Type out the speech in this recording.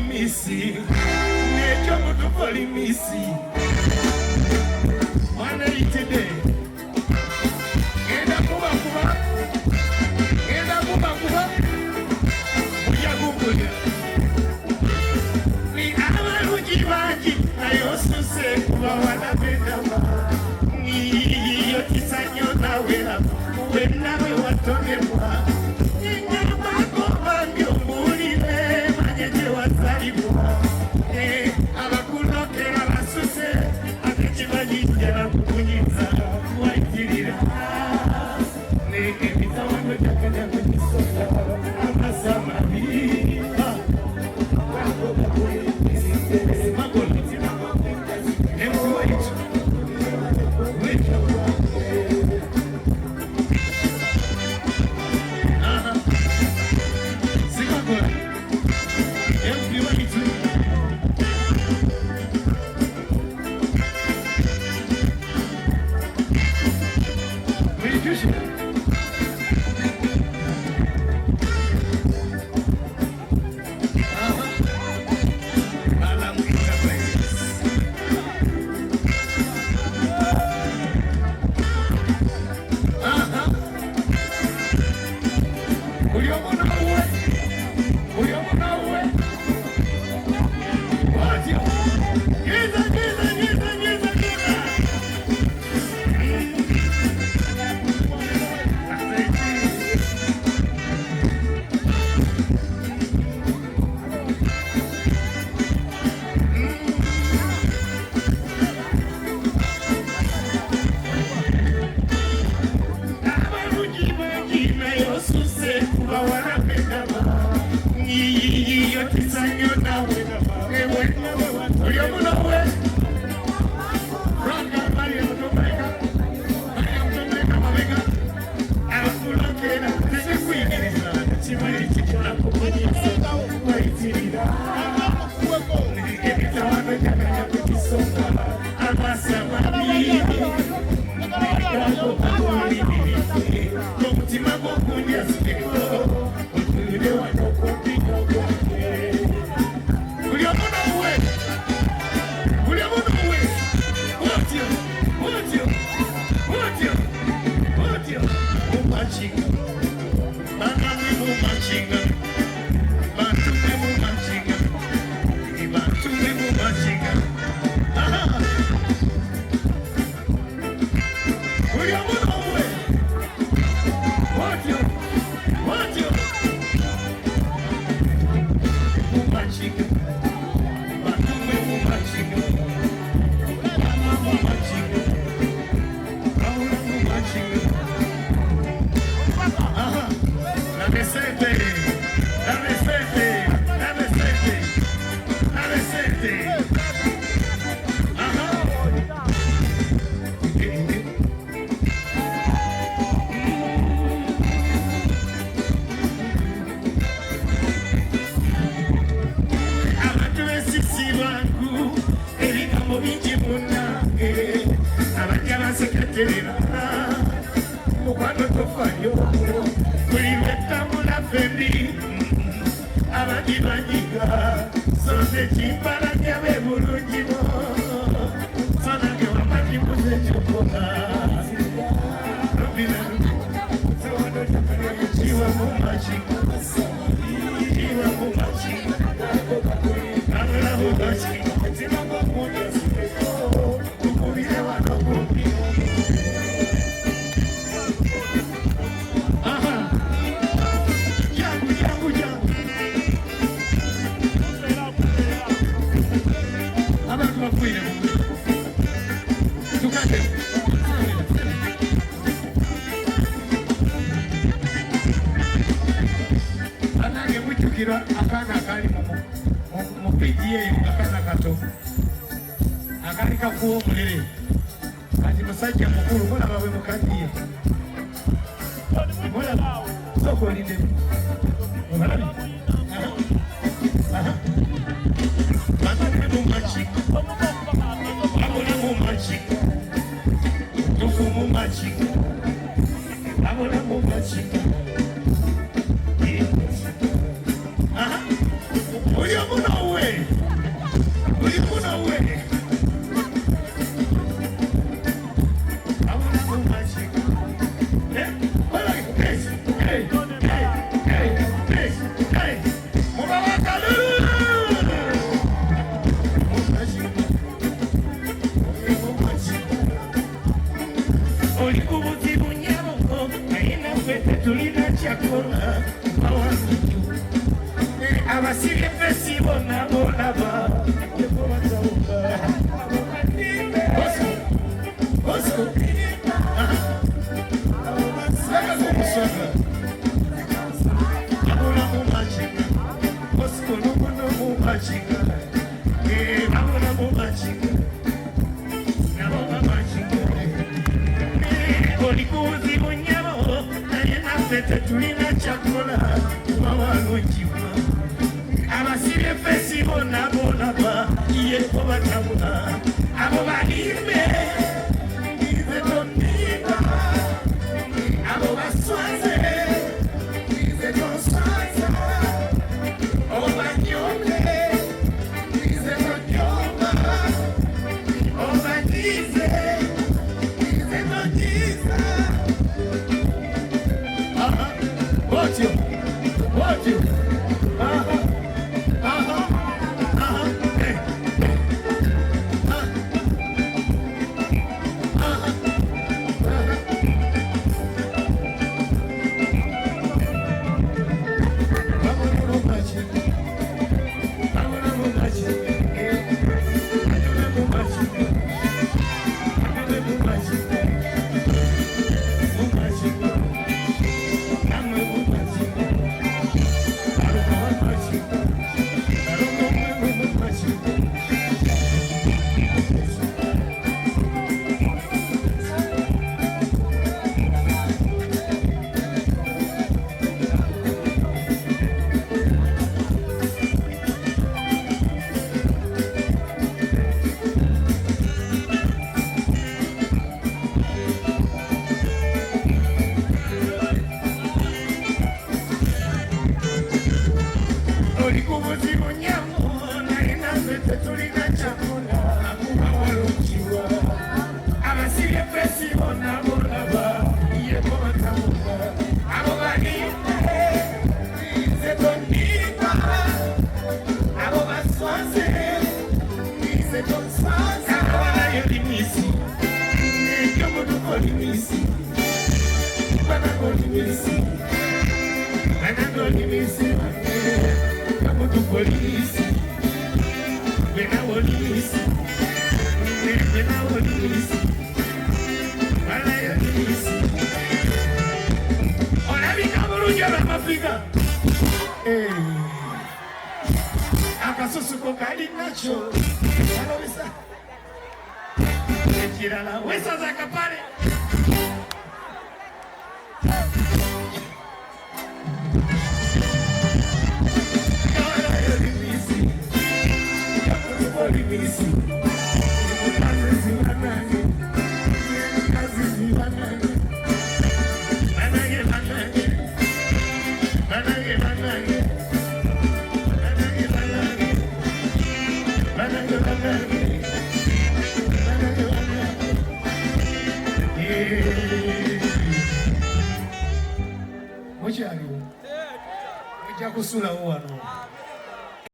Misi, nejo mutu poli misi. Mwana itide. Enda kuba. Uya kukuya. Ni amaruji baji, ayo suse kuba wana bedama. Ni yotisanyo na wela, wena we watone mwa. Akana akali mupigie akana kato akali kafuo mulire kati musajja mukulu kola bawe mukadiye kola soko linde mulabi mu machi abona mu machi tufu mu machi abona mu machi Tulina chakula wawanojibwa abasire fesi bona bona ba iye kobatabula abo balime ize tondiba abo baswaze ize toswaza obanyole ize tonyoma obanize ize tondiza. Watch you. Hey. Akasusuko kali nacho kabisa kirala wesa zaka pale Moja aliyo. Moja kusula huwa no.